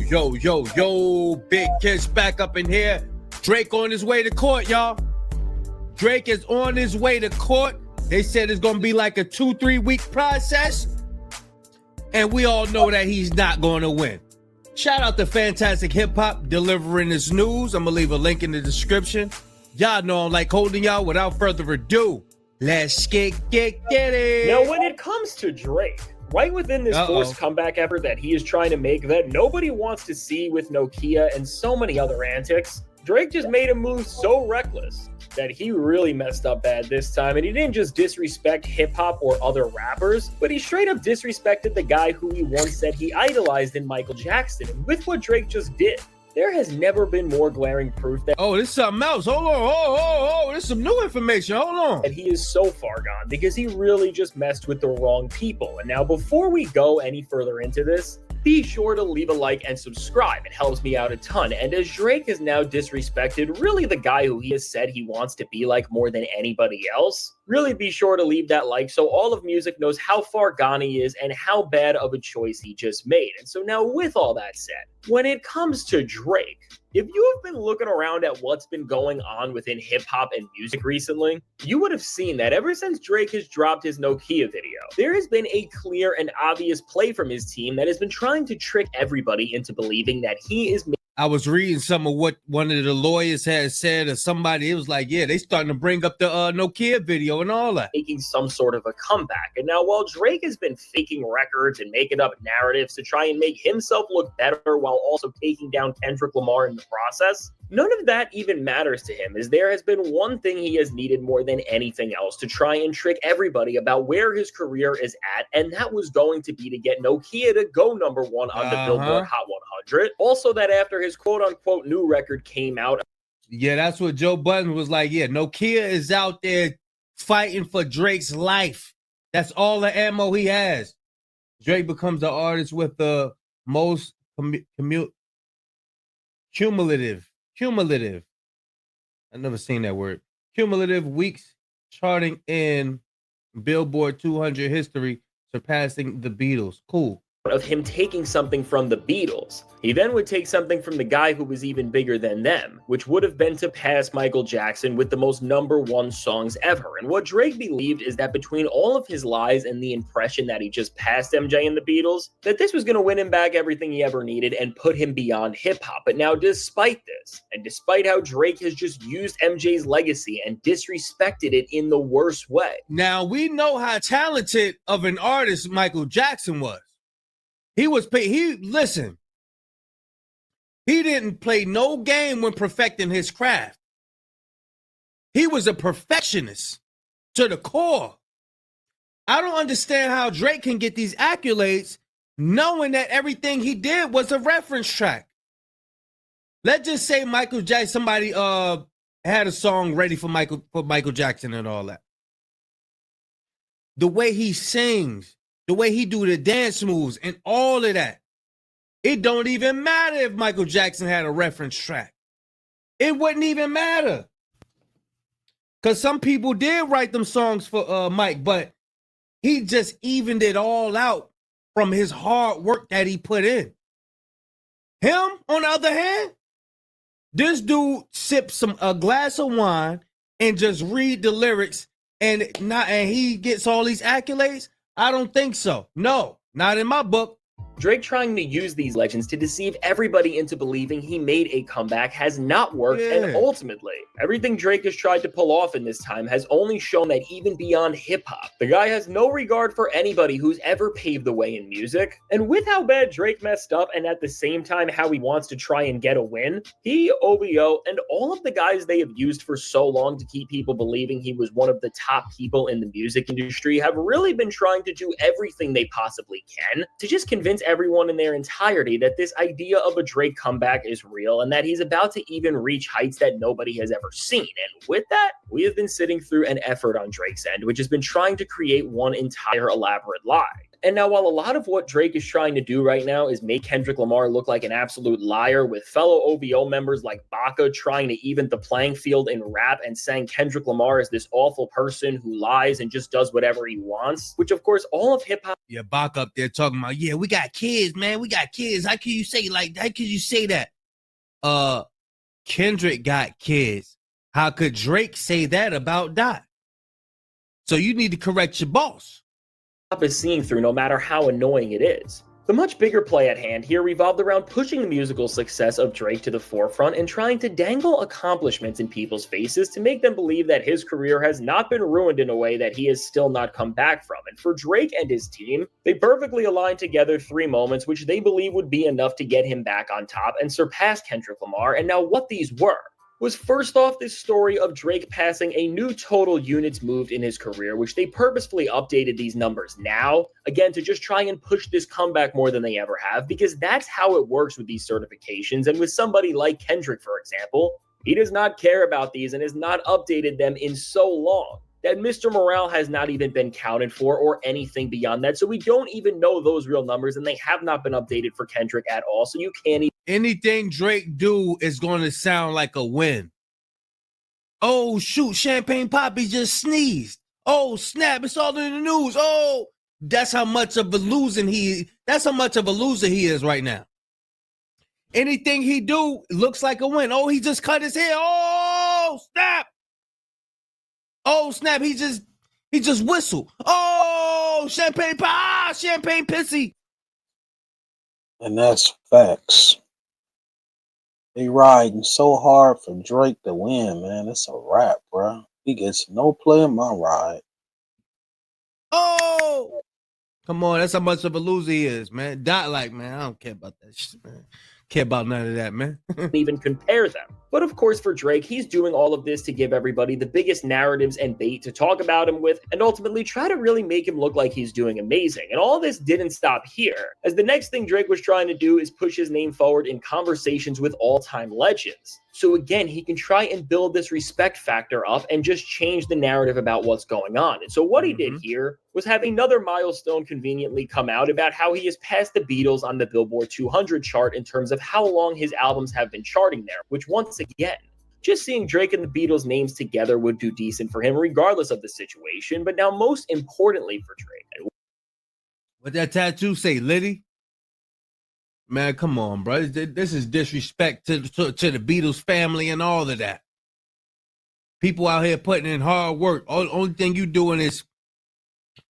Yo, Big Kiss back up in here. Drake on his way to court, y'all. Drake is on his way to court. They said it's going to be like a 2-3 week process. And we all know that he's not going to win. Shout out to Fantastic Hip Hop delivering this news. I'm going to leave a link in the description. Y'all know I'm like holding y'all. Without further ado, let's get it. Now, when it comes to Drake, right within this forced comeback effort that he is trying to make that nobody wants to see with Nokia and so many other antics, Drake just made a move so reckless that he really messed up bad this time. And he didn't just disrespect hip-hop or other rappers, but he straight up disrespected the guy who he once said he idolized in Michael Jackson. And with what Drake just did, there has never been more glaring proof that— oh, this is something else. Hold on. This is some new information. Hold on. That he is so far gone because he really just messed with the wrong people. And now, before we go any further into this, be sure to leave a like and subscribe. It helps me out a ton. And as Drake has now disrespected really the guy who he has said he wants to be like more than anybody else, really be sure to leave that like so all of music knows how far gone he is and how bad of a choice he just made. And so now, with all that said, when it comes to Drake, if you have been looking around at what's been going on within hip-hop and music recently, you would have seen that ever since Drake has dropped his Nokia video, there has been a clear and obvious play from his team that has been trying to trick everybody into believing that he is— I was reading some of what one of the lawyers had said, or somebody, it was like, yeah, they starting to bring up the Nokia video and all that. Making some sort of a comeback. And now, while Drake has been faking records and making up narratives to try and make himself look better while also taking down Kendrick Lamar in the process, none of that even matters to him, as there has been one thing he has needed more than anything else to try and trick everybody about where his career is at, and that was going to be to get Nokia to go #1 on the Billboard Hot 100. Also, that after his quote-unquote new record came out— yeah, that's what Joe Budden was like. Yeah, Nokia is out there fighting for Drake's life. That's all the ammo he has. Drake becomes the artist with the most cumulative. I've never seen that word. Cumulative weeks charting in Billboard 200 history, surpassing the Beatles. Cool. Of him taking something from the Beatles. He then would take something from the guy who was even bigger than them, which would have been to pass Michael Jackson with the most #1 songs ever. And what Drake believed is that between all of his lies and the impression that he just passed MJ and the Beatles, that this was going to win him back everything he ever needed and put him beyond hip-hop. But now, despite this, and despite how Drake has just used MJ's legacy and disrespected it in the worst way. Now, we know how talented of an artist Michael Jackson was. Listen, he didn't play no game when perfecting his craft. He was a perfectionist to the core. I don't understand how Drake can get these accolades knowing that everything he did was a reference track. Let's just say Michael Jackson, somebody had a song ready for Michael Jackson and all that. The way he sings, the way he do the dance moves and all of that. It don't even matter if Michael Jackson had a reference track. It wouldn't even matter. Because some people did write them songs for Mike, but he just evened it all out from his hard work that he put in. Him, on the other hand, this dude sips a glass of wine and just read the lyrics and he gets all these accolades. I don't think so. No, not in my book. Drake trying to use these legends to deceive everybody into believing he made a comeback has not worked, and ultimately, everything Drake has tried to pull off in this time has only shown that even beyond hip-hop, the guy has no regard for anybody who's ever paved the way in music. And with how bad Drake messed up, and at the same time how he wants to try and get a win, he, OVO, and all of the guys they have used for so long to keep people believing he was one of the top people in the music industry have really been trying to do everything they possibly can to just convince everyone in their entirety that this idea of a Drake comeback is real and that he's about to even reach heights that nobody has ever seen. And with that, we have been sitting through an effort on Drake's end, which has been trying to create one entire elaborate lie. And now, while a lot of what Drake is trying to do right now is make Kendrick Lamar look like an absolute liar, with fellow OVO members like Baca trying to even the playing field in rap and saying Kendrick Lamar is this awful person who lies and just does whatever he wants, which of course all of hip hop. Yeah, Baca up there talking about, yeah, we got kids, man, we got kids. How can you say that? Kendrick got kids. How could Drake say that about Dot? So you need to correct your boss. Is seeing through, no matter how annoying it is. The much bigger play at hand here revolved around pushing the musical success of Drake to the forefront and trying to dangle accomplishments in people's faces to make them believe that his career has not been ruined in a way that he has still not come back from. And for Drake and his team, they perfectly aligned together 3 moments which they believe would be enough to get him back on top and surpass Kendrick Lamar. And now what these were was, first off, this story of Drake passing a new total units moved in his career, which they purposefully updated these numbers now, again, to just try and push this comeback more than they ever have, because that's how it works with these certifications. And with somebody like Kendrick, for example, he does not care about these and has not updated them in so long that Mr. Morale has not even been counted for or anything beyond that. So we don't even know those real numbers, and they have not been updated for Kendrick at all. So you can't even. Anything Drake do is going to sound like a win. Oh, shoot, Champagne Poppy just sneezed. Oh, snap, it's all in the news. Oh, that's how much of a loser he is right now. Anything he do looks like a win. Oh, he just cut his hair. Oh, snap. Oh, snap, he just whistled. Oh, champagne pissy. And that's facts. They riding so hard for Drake to win, man. It's a wrap, bro. He gets no play in my ride. Oh, come on, that's how much of a loser he is, man. Dot like, man, I don't care about that shit, man. Care about none of that, man. Even compare them. But of course, for Drake, he's doing all of this to give everybody the biggest narratives and bait to talk about him with, and ultimately try to really make him look like he's doing amazing. And all this didn't stop here, as the next thing Drake was trying to do is push his name forward in conversations with all-time legends. So again, he can try and build this respect factor up and just change the narrative about what's going on. And so what he did here was have another milestone conveniently come out about how he has passed the Beatles on the Billboard 200 chart in terms of how long his albums have been charting there, which once again, just seeing Drake and the Beatles names together would do decent for him regardless of the situation. But now most importantly for Drake. What that tattoo say, Liddy? Man, come on, bro. This is disrespect to the Beatles family and all of that. People out here putting in hard work. Only thing you doing is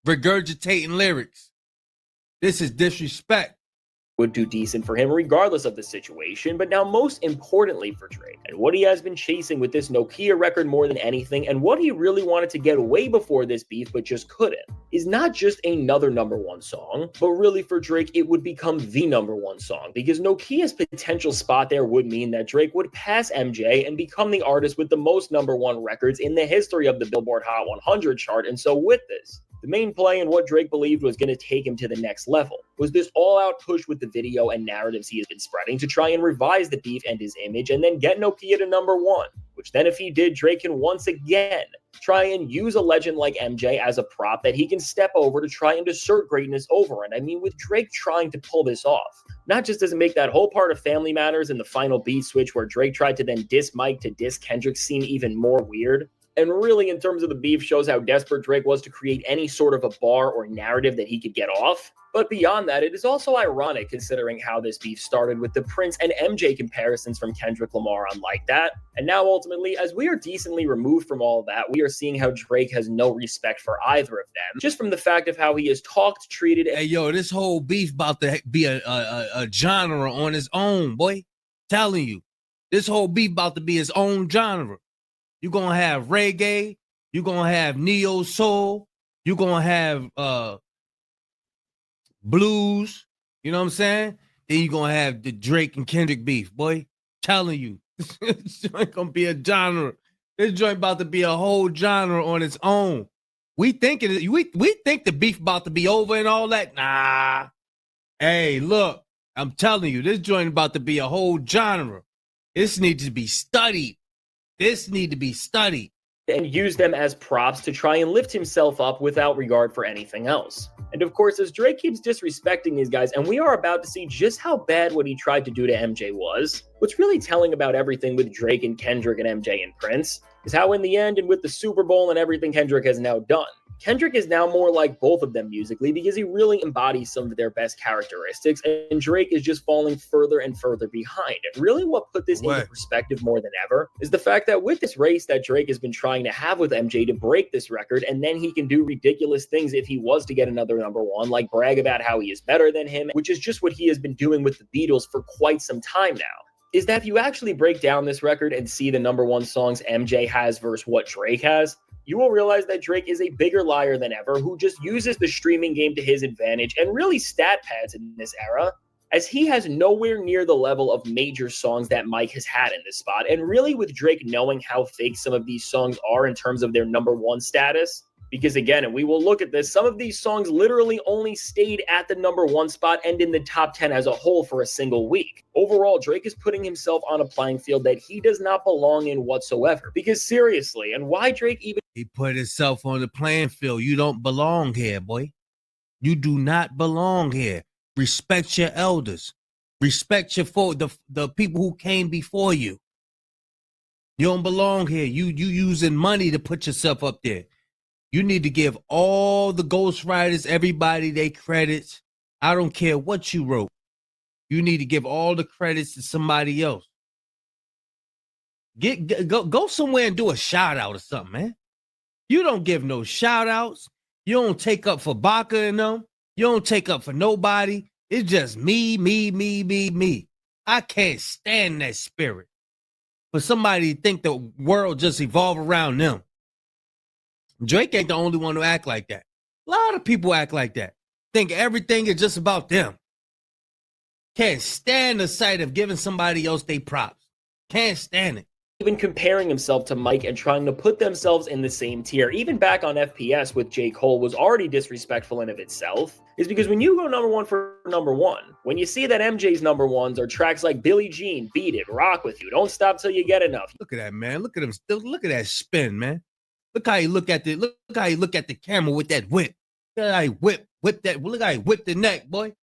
regurgitating lyrics. This is disrespect. Would do decent for him regardless of the situation, but now most importantly for Drake, and what he has been chasing with this Nokia record more than anything, and what he really wanted to get way before this beef but just couldn't, is not just another #1 song, but really for Drake it would become the #1 song, because Nokia's potential spot there would mean that Drake would pass MJ and become the artist with the most #1 records in the history of the Billboard Hot 100 chart. And so with this, the main play and what Drake believed was going to take him to the next level was this all-out push with the video and narratives he has been spreading to try and revise the beef and his image and then get Nokia to #1, which then if he did, Drake can once again try and use a legend like MJ as a prop that he can step over to try and assert greatness over. And I mean, with Drake trying to pull this off, not just does it make that whole part of Family Matters and the final beat switch where Drake tried to then diss Mike to diss Kendrick seem even more weird, and really, in terms of the beef, shows how desperate Drake was to create any sort of a bar or narrative that he could get off. But beyond that, it is also ironic considering how this beef started with the Prince and MJ comparisons from Kendrick Lamar on Like That. And now ultimately, as we are decently removed from all of that, we are seeing how Drake has no respect for either of them, just from the fact of how he is talked, treated. Hey, yo, this whole beef about to be a genre on its own, boy. Telling you, this whole beef about to be its own genre. You're going to have reggae. You're going to have neo soul. You're going to have blues. You know what I'm saying? Then you're going to have the Drake and Kendrick beef, boy. Telling you. This joint going to be a genre. This joint about to be a whole genre on its own. We think the beef about to be over and all that. Nah. Hey, look. I'm telling you, this joint about to be a whole genre. This needs to be studied. This need to be studied. and use them as props to try and lift himself up without regard for anything else. And of course, as Drake keeps disrespecting these guys, and we are about to see just how bad what he tried to do to MJ was, what's really telling about everything with Drake and Kendrick and MJ and Prince is how in the end, and with the Super Bowl and everything Kendrick has now done, Kendrick is now more like both of them musically because he really embodies some of their best characteristics, and Drake is just falling further and further behind. And really what put this into perspective more than ever is the fact that with this race that Drake has been trying to have with MJ to break this record, and then he can do ridiculous things if he was to get another #1, like brag about how he is better than him, which is just what he has been doing with the Beatles for quite some time now, is that if you actually break down this record and see the #1 songs MJ has versus what Drake has, you will realize that Drake is a bigger liar than ever who just uses the streaming game to his advantage and really stat pads in this era, as he has nowhere near the level of major songs that Mike has had in this spot. And really with Drake knowing how fake some of these songs are in terms of their #1 status, because again, and we will look at this, some of these songs literally only stayed at the #1 spot and in the top 10 as a whole for a single week. Overall, Drake is putting himself on a playing field that he does not belong in whatsoever. Because seriously, and why Drake even... He put himself on the playing field. You don't belong here, boy. You do not belong here. Respect your elders. Respect your the people who came before you. You don't belong here. You using money to put yourself up there. You need to give all the ghostwriters, everybody, they credits. I don't care what you wrote. You need to give all the credits to somebody else. Go somewhere and do a shout out or something, man. You don't give no shout outs. You don't take up for Baca and them. You don't take up for nobody. It's just me, me, me, me, me. I can't stand that spirit. For somebody to think the world just evolve around them. Drake ain't the only one who act like that. A lot of people act like that. Think everything is just about them. Can't stand the sight of giving somebody else they props. Can't stand it. Even comparing himself to Mike and trying to put themselves in the same tier, even back on FPS with J. Cole, was already disrespectful in of itself, is because when you go #1 for #1, when you see that MJ's #1s are tracks like Billie Jean, Beat It, Rock With You, Don't Stop Till You Get Enough. Look at that, man. Look at him still. Look at that spin, man. Look how you look at the camera with that whip. Look how he whip that. Look how he whip the neck, boy.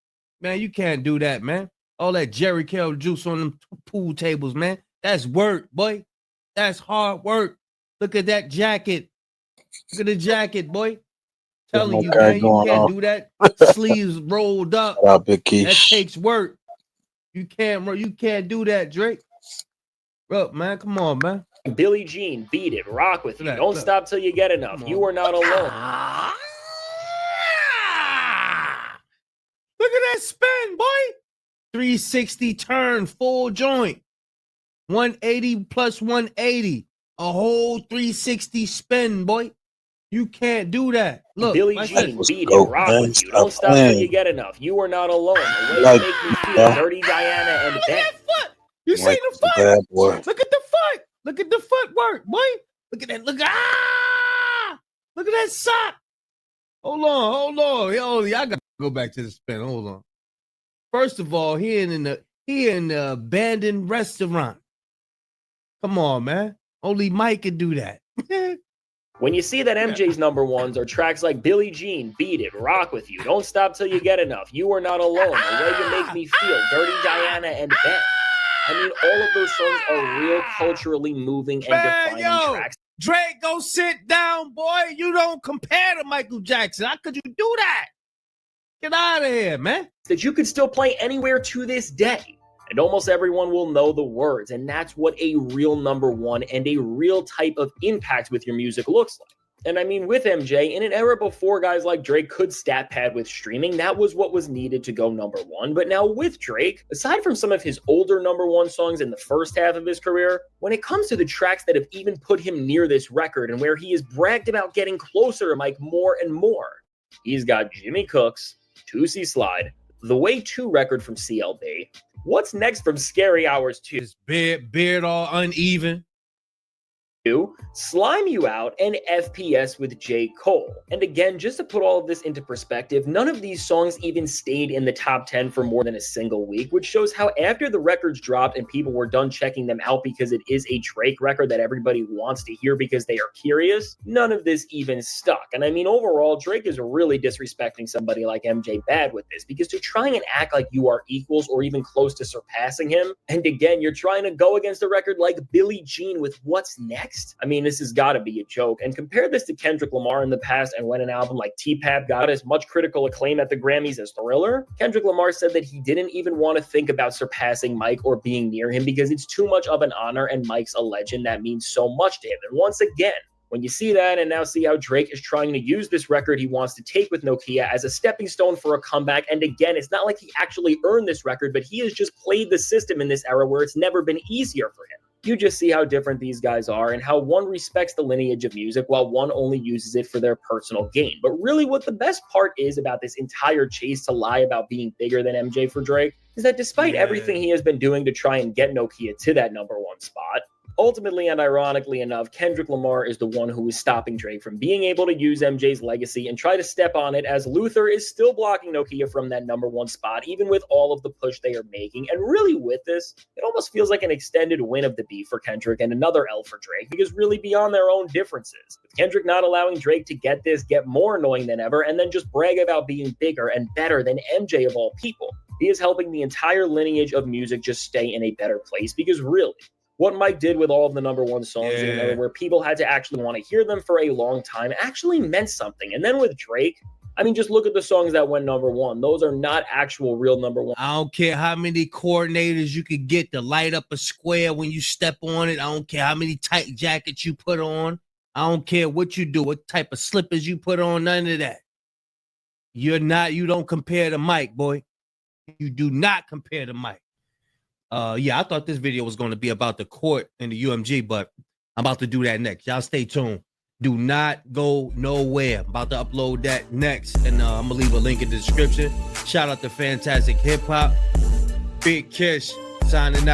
Man, you can't do that, man. All that Jerry Curl juice on them pool tables, man. That's work, boy. That's hard work. Look at that jacket. Look at the jacket, boy. Telling you, man, you can't do that. Sleeves rolled up. That takes work. You can't do that, Drake. Bro, man, come on, man. Billie Jean, Beat It, Rock With You, Don't Stop Till You Get Enough, You Are Not Alone. Look at that spin, boy. 360 turn, full joint. 180 plus 180. A whole 360 spin, boy. You can't do that. Look, Billie Jean, Beat It, Rock With You, Don't Stop Till You Get Enough, You Are Not Alone, The Way You Make Me Feel, Dirty Diana, and Look Ben. at that foot. You see the foot? Look at the foot. Look at the footwork, boy. Look at that. Look at that sock. Hold on. Yo, I gotta go back to the spin. Hold on. First of all, he in the abandoned restaurant. Come on, man. Only Mike can do that. When you see that MJ's #1s are tracks like Billie Jean, Beat It, Rock With You, Don't Stop Till You Get Enough, You Are Not Alone, The Way You Make Me Feel, Dirty Diana, and Ben. I mean, all of those songs are real culturally moving and defining tracks. Drake, go sit down, boy. You don't compare to Michael Jackson. How could you do that? Get out of here, man. That you could still play anywhere to this day. And almost everyone will know the words. And that's what a real #1 and a real type of impact with your music looks like. And I mean, with MJ, in an era before guys like Drake could stat pad with streaming, that was what was needed to go #1. But now with Drake, aside from some of his older #1 songs in the first half of his career, when it comes to the tracks that have even put him near this record and where he has bragged about getting closer to Mike more and more, he's got Jimmy Cooks, 2C Slide, The Way 2 record from CLB. What's next from Scary Hours 2? His beard all uneven. Slime You Out, and FPS with J. Cole. And again, just to put all of this into perspective, none of these songs even stayed in the top 10 for more than a single week, which shows how after the records dropped and people were done checking them out because it is a Drake record that everybody wants to hear because they are curious, none of this even stuck. And I mean, overall, Drake is really disrespecting somebody like MJ bad with this, because to try and act like you are equals or even close to surpassing him, and again, you're trying to go against a record like Billie Jean with What's Next? I mean, this has got to be a joke. And compare this to Kendrick Lamar in the past, and when an album like T-Pap got as much critical acclaim at the Grammys as Thriller, Kendrick Lamar said that he didn't even want to think about surpassing Mike or being near him because it's too much of an honor and Mike's a legend that means so much to him. And once again, when you see that and now see how Drake is trying to use this record he wants to take with Nokia as a stepping stone for a comeback, and again, it's not like he actually earned this record, but he has just played the system in this era where it's never been easier for him. You just see how different these guys are and how one respects the lineage of music while one only uses it for their personal gain. But really what the best part is about this entire chase to lie about being bigger than MJ for Drake is that despite everything he has been doing to try and get Nokia to that #1 spot, ultimately and ironically enough, Kendrick Lamar is the one who is stopping Drake from being able to use MJ's legacy and try to step on it, as Luther is still blocking Nokia from that #1 spot, even with all of the push they are making. And really with this, it almost feels like an extended win of the beef for Kendrick and another L for Drake, because really beyond their own differences, with Kendrick not allowing Drake to get more annoying than ever, and then just brag about being bigger and better than MJ of all people, he is helping the entire lineage of music just stay in a better place, because really, what Mike did with all of the #1 songs, where people had to actually want to hear them for a long time, actually meant something. And then with Drake, I mean, just look at the songs that went #1. Those are not actual real #1. I don't care how many coordinators you could get to light up a square when you step on it. I don't care how many tight jackets you put on. I don't care what you do, what type of slippers you put on, none of that. You don't compare to Mike, boy. You do not compare to Mike. Yeah, I thought this video was going to be about the court and the UMG, but I'm about to do that next. Y'all stay tuned. Do not go nowhere. I'm about to upload that next, and I'm going to leave a link in the description. Shout out to Fantastic Hip Hop. Big Kish signing out.